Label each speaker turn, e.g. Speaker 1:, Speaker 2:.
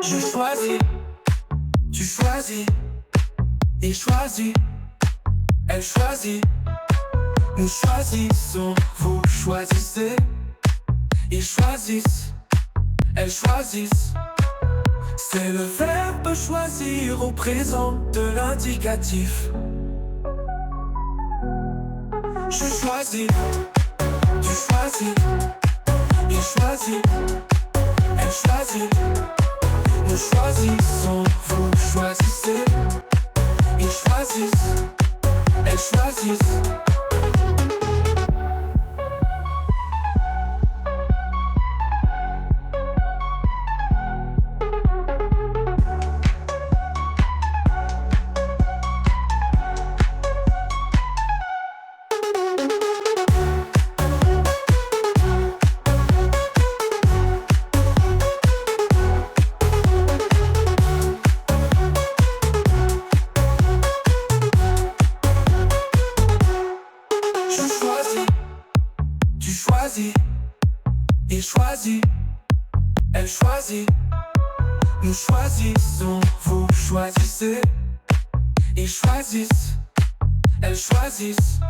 Speaker 1: Je choisis, tu choisis, il choisit, elle choisit, nous choisissons, vous choisissez, ils choisissent, elles choisissent. C'est le verbe choisir au présent de l'indicatif. Je choisis, tu choisis, il choisit, elle choisit, nous choisissons, vous choisissez, ils choisissent, elles choisissent. Il choisit, elle choisit, nous choisissons, vous choisissez, ils choisissent, elles choisissent.